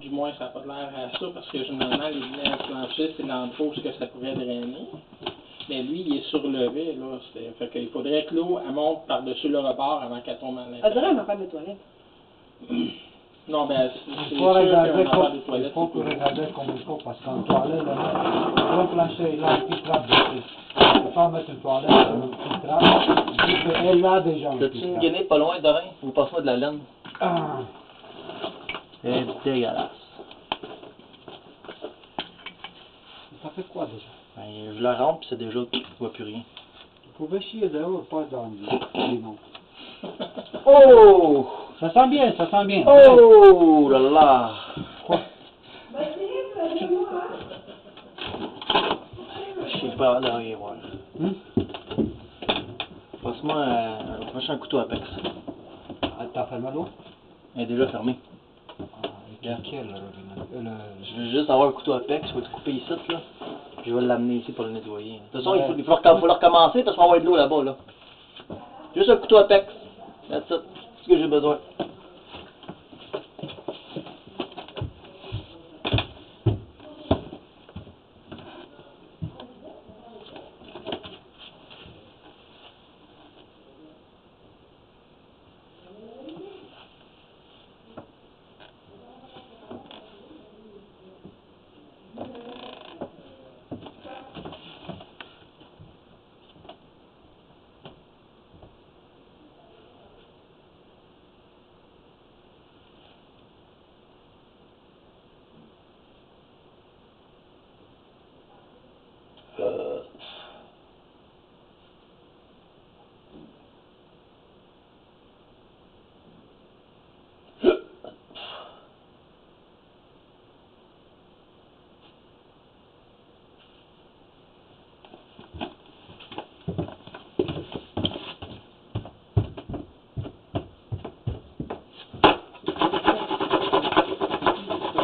du moins, ça n'a pas l'air à ça, parce que généralement, les glans planchers, c'est l'endroit où ça pourrait drainer. Mais lui, il est surlevé, là. Fait qu'il faudrait que l'eau monte par-dessus le rebord avant qu'elle tombe à l'intérieur. On dirait un affaire de toilette. Non, ben, c'est Il sûr faut qu'un regarder affaire de toilette, il faut c'est que pas regarder comme il faut, parce qu'en toilette, le grand plancher, il a un petit trappe dessus. Tu peux pas mettre une toilette avec un petit trappe, vu qu'elle a déjà un T'as-tu petit une trappe. guenille pas loin, Dorin? Ou passe-moi de la laine? Ah, C'est dégueulasse. ça fait quoi déjà? Ben, je la rentre pis c'est déjà que je vois plus rien. Vous pouvez chier dehors, pas dans le limon. Oh! Ça sent bien, ça sent bien. Oh là là! Quoi? Je sais pas derrière, ouais. Passe-moi un couteau à pex. Ah, t'as fermé l'eau? Elle est déjà fermée. Ah, quel robinet? Je veux juste avoir un couteau à pex, je vais te couper ici, là. Puis je vais l'amener ici pour le nettoyer. De toute façon, il faut le recommencer parce qu'on va avoir de l'eau là-bas, là. Juste un couteau à pex. That's it. C'est ce que j'ai besoin.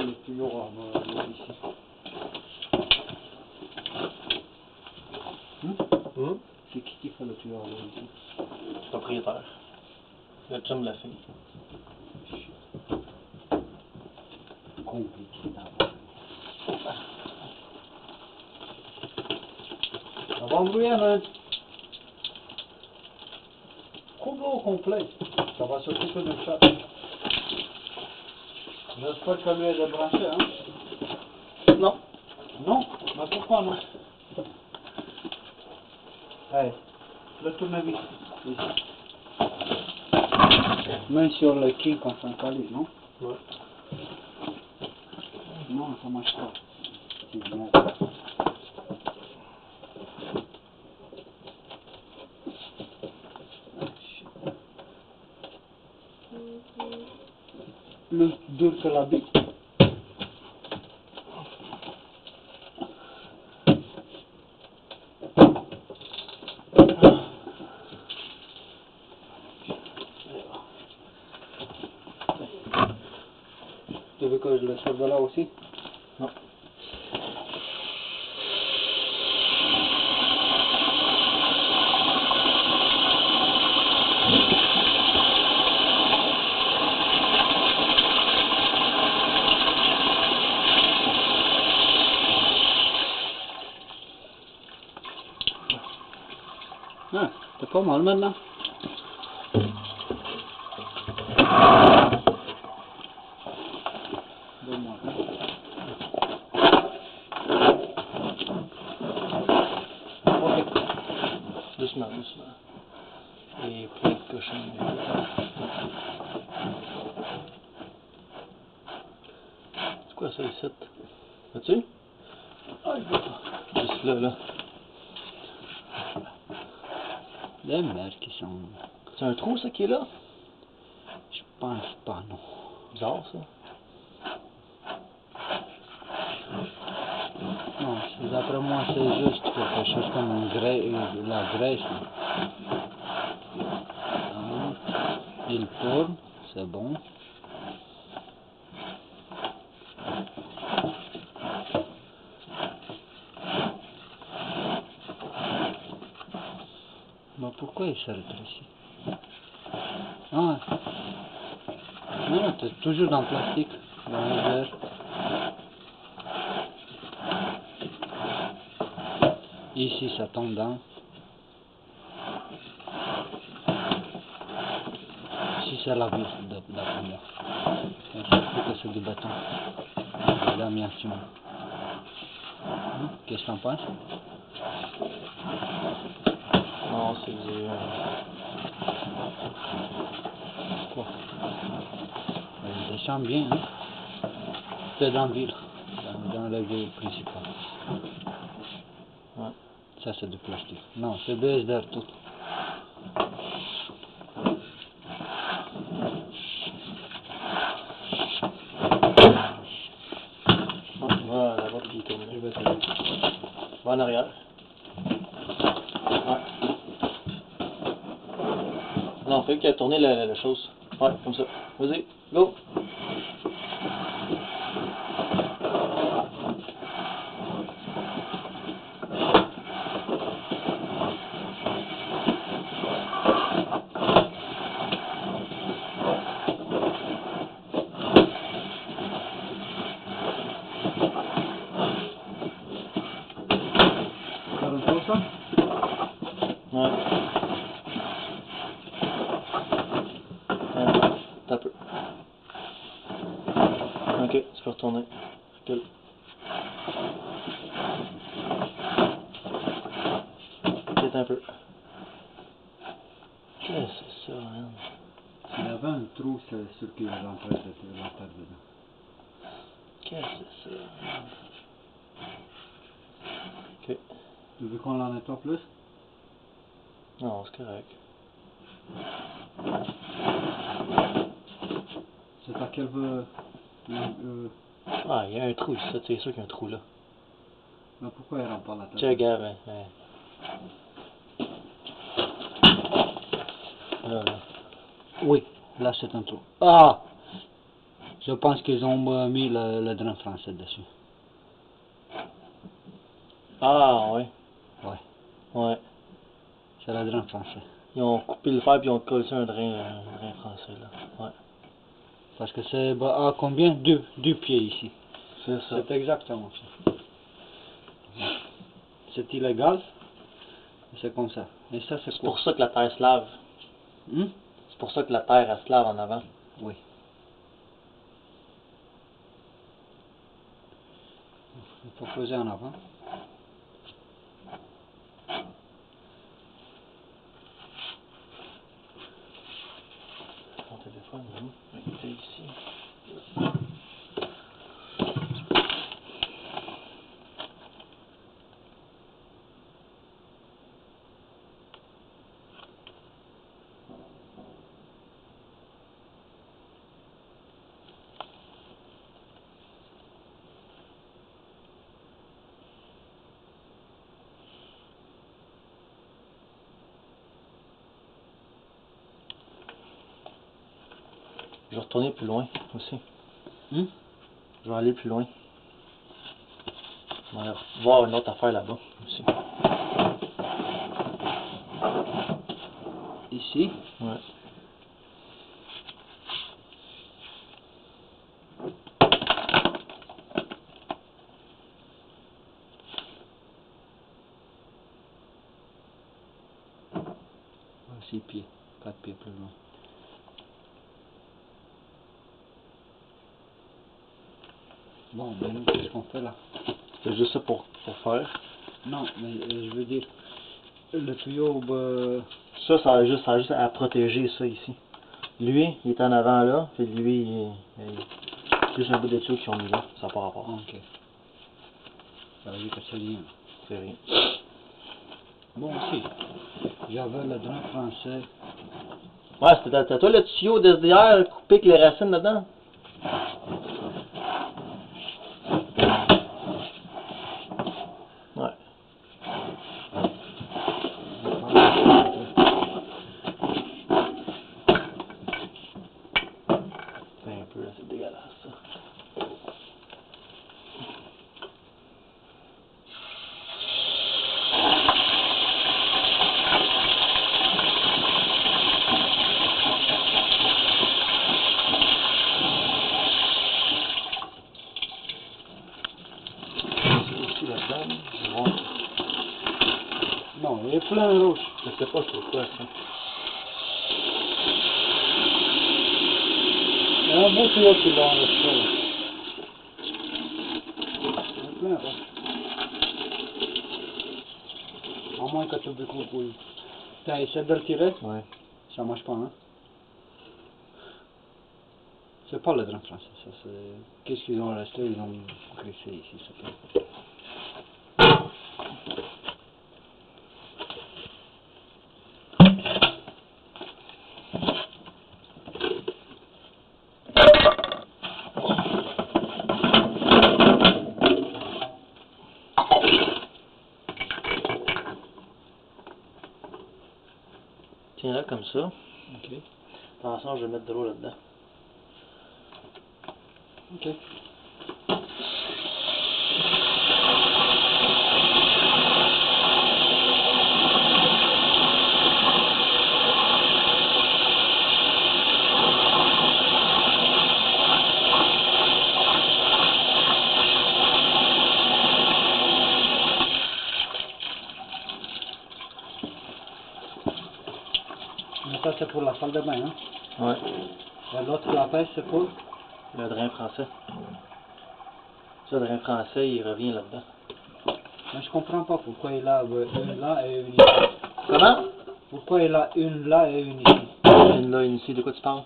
Le tuyau ici. C'est qui fait le tuyau ici? Propriétaire. Le chum de la fille. Compliqué d'abord. Ça va embrouiller, man. Coupe l'eau au complet. Ça va s'occuper de ça. J'espère que lui est débranché, hein? Non. Non? Mais pourquoi non? Allez, le tournevis. Ici. Même sur le king quand on s'allume, non? Ouais. Non, ça marche pas. C'est bien. Plus dur que la bille. Tu veux que je le sorte de là aussi? Non. Ah, c'est pas mal maintenant. Donne-moi. Ok. Doucement, doucement. Et plein de cochons. C'est quoi ça ici? As-tu? Juste là, là. Les mères qui sont... C'est un trou, ça, qui est là? Je pense pas, non. Bizarre, ça. Non, d'après moi, c'est juste quelque chose comme la graisse. Il tourne, c'est bon. Mais pourquoi il s'est rétréci? Ah, non, c'est toujours dans le plastique. dans le verre. Ici, ça tombe dans. Ici, c'est la ville, d'après moi. Et surtout que c'est du béton. De l'amiation. Qu'est-ce que t'en penses? Non, c'est du... Quoi? Ils descendent bien, hein? C'est dans la ville, dans la ville principale. Ouais. Ça, c'est du plastique. Non, c'est des SDR tout. Va là-bas, puis il tourne. Je vais te dire. Va en arrière. Ouais. Non, fais qu'il a tourné la chose. Ouais, comme ça. Vas-y, go! Ça retourne ça? Ouais. T'as un peu. Ok, tu peux retourner. Recule. Peut-être un peu. Qu'est-ce que c'est ça, man? S'il y avait un trou, c'est sûr qu'il rentrait de la terre dedans. Qu'est-ce que c'est ça? Ok. Tu veux qu'on en nettoie plus? Non, c'est correct. C'est à quel Ah, il y a un trou ici, c'est sûr qu'il y a un trou là. mais pourquoi il rentre pas la terre? Tiens, regarde, Là, là. Oui, là c'est un trou. Ah! Je pense qu'ils ont mis le drain français dessus. Ah, ouais. Ouais, Ouais. c'est le drain français. Ils ont coupé le fer puis ils ont collé un drain français là. Ouais. Parce que c'est à combien? Deux pieds ici. C'est ça. C'est exactement ça. C'est illégal. C'est comme ça. Et ça c'est C'est quoi? pour ça que la terre se lave. C'est pour ça que la terre elle se lave en avant. Oui. Il faut poser en avant. Mon téléphone, il est ici. Je vais retourner plus loin aussi. Je vais aller plus loin. On va voir une autre affaire là-bas aussi. Ici. Ouais. À 6 pieds. 4 pieds plus loin. Bon, ben nous, qu'est-ce qu'on fait là? C'est juste ça pour faire. Non, mais je veux dire, le tuyau, Ça a juste à protéger ça ici. Lui, il est en avant là, puis lui, il est juste un bout de tuyau qui ont mis là. Ça n'a pas rapport. ok. Ça veut dire que c'est rien. C'est rien. Bon, aussi, j'avais le drain français. Ouais, t'as toi le tuyau d'SDR coupé avec les racines dedans? Ouais. C'est un peu, là, c'est dégueulasse ça. Ouais. Non, il est plein rouge. Je sais pas c'est quoi ça. Il y a un beau tuyau qui l'a enregistré là. Il est plein rouge. À moins que tu aies beaucoup de bouillie. T'as essayé de le tirer? Ouais. Ça marche pas, hein? C'est pas le drain français, ça c'est... Qu'est-ce qu'ils ont resté? Ils ont crissé ici, c'est pas... Tiens là comme ça. Ok. Attention, je vais mettre de l'eau là-dedans. Ok. Mais ça c'est pour la salle de bain, hein? Ouais. Et l'autre la pêche c'est pour? Le drain français. Ça, le drain français, il revient là-dedans. Mais je comprends pas pourquoi il a une là et une ici. Comment? Pourquoi il a une là et une ici? Une là, une ici, de quoi tu parles?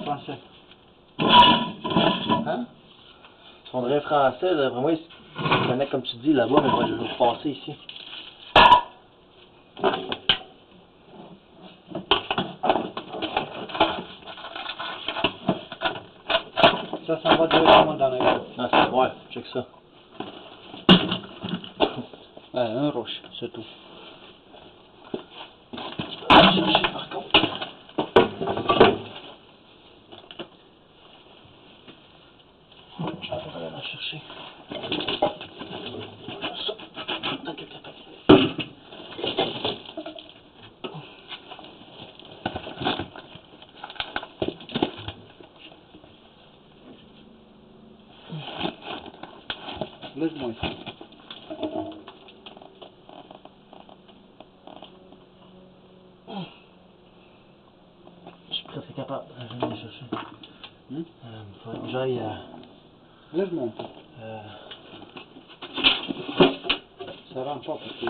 Français. Hein? Son drain français, là, vraiment, il connaît comme tu dis là-bas, mais il va le repasser ici. Ça va directement dans les gars. Ah, c'est ouais, check ça. Ouais, un roche, c'est tout. Ah, chercher par contre. Je vais aller la chercher. Ça. Tac, tac, tac. Laisse-moi ici. Je suis presque capable. Je vais aller chercher. Hmm? Faudrait que j'aille Laisse-moi un peu. Ça rentre pas parce que...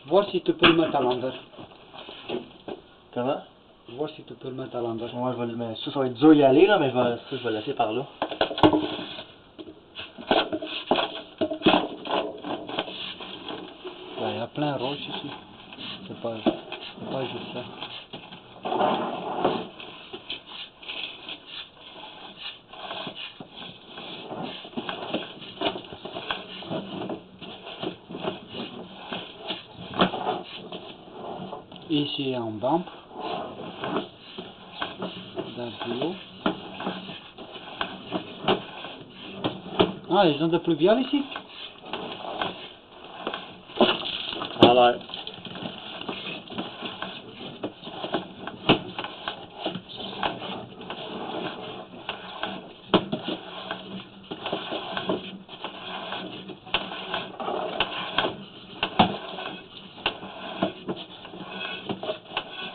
Voir si tu peux le mettre à l'envers. Comment? Voir si tu peux le mettre à l'envers. Ouais, je vais le mettre. Ça va être dur y aller, là, mais je vais le laisser par là. Il y a plein de roches ici. C'est pas juste ça. Ici il y a un bump. Dans plus haut. Ah, ils ont de pluviales ici? Alors.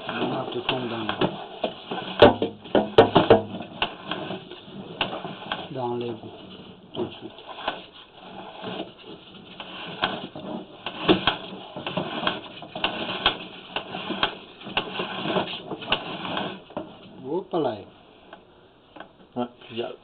Maintenant tu tombes dans l'égout tout de suite. pas l'air. Ouais, fluvial.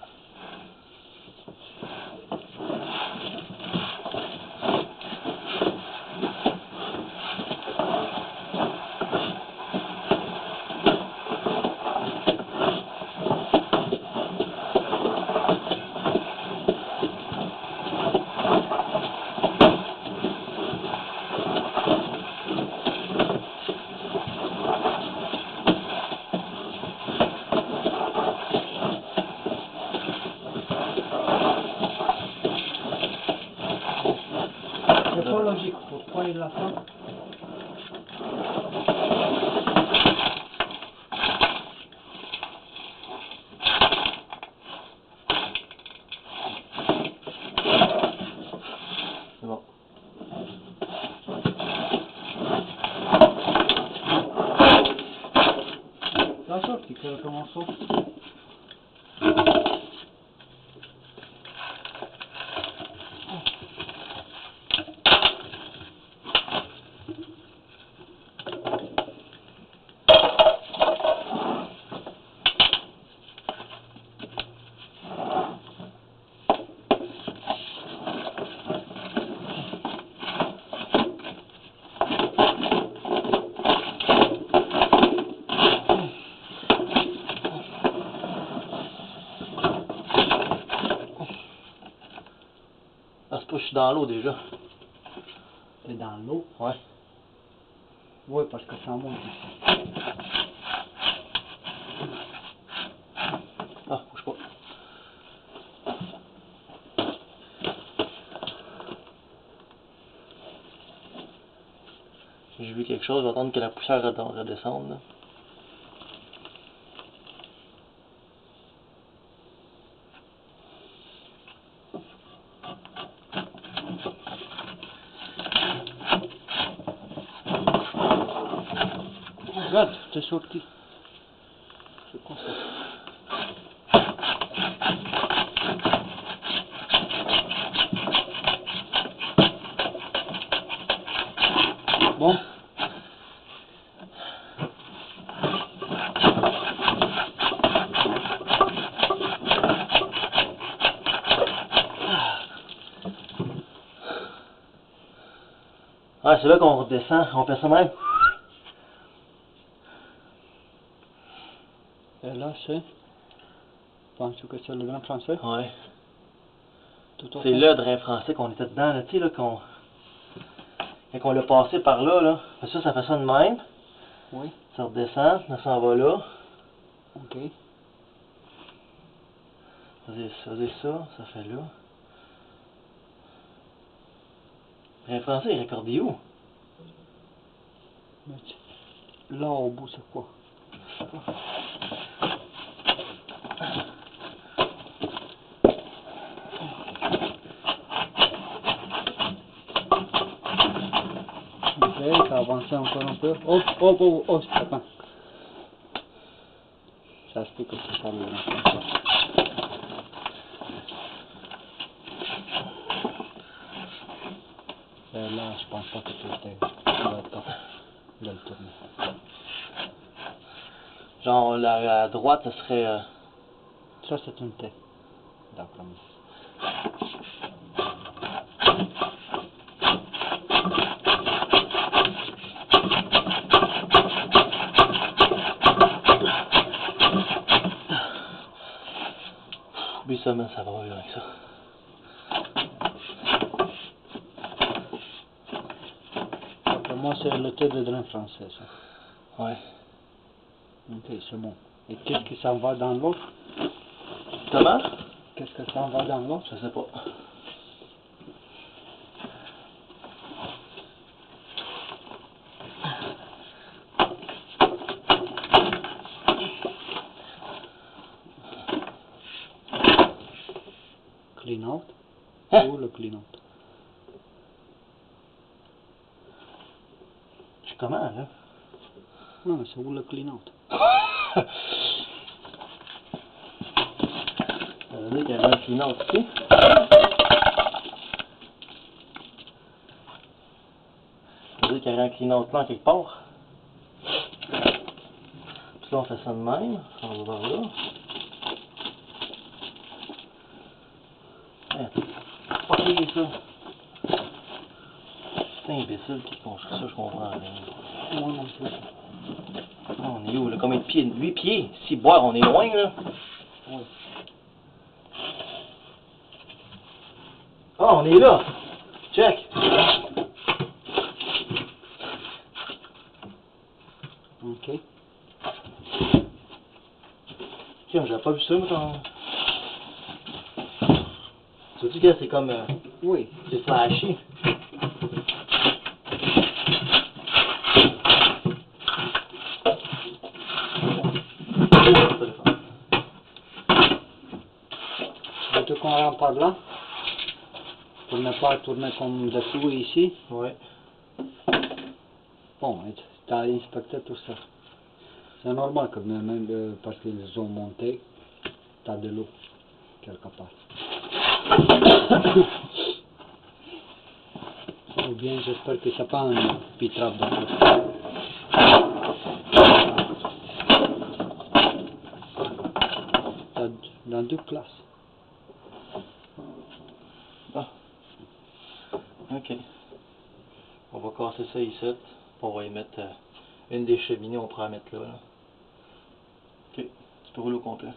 C'est pas logique, pourquoi il a ça? C'est bon. Ça sorti, quel commençons? Ah, c'est pas que je suis dans l'eau déjà. C'est dans l'eau? Ouais. Oui, parce que ça monte ici. Ah, bouge pas. J'ai vu quelque chose, je vais attendre que la poussière redescende. Là. Regarde, c'est sorti. C'est quoi ça? Bon. Ah, c'est là qu'on redescend, on fait ça même. Et là, c'est... Penses-tu que c'est le drain français? Ouais. Tout au C'est fond. le drain français qu'on était dedans, là, tu sais, là, quand on l'a passé par là, là. Ça fait ça de même. Oui, Ça redescend, ça s'en va là. ok. Faisez ça, ça fait là. Le drain français, il est raccordé où? Mais là, au bout, c'est quoi? Je sais pas. Ok, ça avance encore un peu. Oh, oh, oh, oh, attends. Ça se peut que c'est pas le drain français. Et là, je pense pas que tu vas être capable de le tourner. Genre, la droite, ça serait... Ça, c'est une tête, d'après moi. Oublie ça, man, ça va mieux avec ça. D'après moi, c'est le tête de drain français, ça. Ouais. Ok, c'est bon. Et qu'est-ce qui s'en va dans l'autre? Comment? Qu'est-ce que ça en va dans l'autre? Je sais pas. Clean out? Hein? Où le clean out? Je comment, là? Non, mais c'est où le clean out? Ça veut dire qu'il y avait un clean out ici. Ça veut dire qu'il y avait un clean out plan quelque part. Ça, on fait ça de même. On va voir là. Pas pire, ça. C'est imbécile qui construit ça, je comprends rien. Moi non plus. On est où, là? Combien de pieds? 8 pieds? Si boire, on est loin, là. Oui. Ah, on est là. Check. Ok. Tiens, j'avais pas vu ça, moi, tu dis que c'est comme... Oui. c'est flashy. Veux-tu qu'on rentre par là? Pour ne pas tourner comme dessous ici? Ouais. Bon, tu as inspecté tout ça. C'est normal que même parce qu'ils ont monté, tu as de l'eau quelque part. Ou bien j'espère que c'est pas un pitrap d'eau. Dans deux places. Ah. Ok. On va casser ça ici. On va y mettre une des cheminées, on pourra la mettre là. Ok. Tu peux rouler au complet.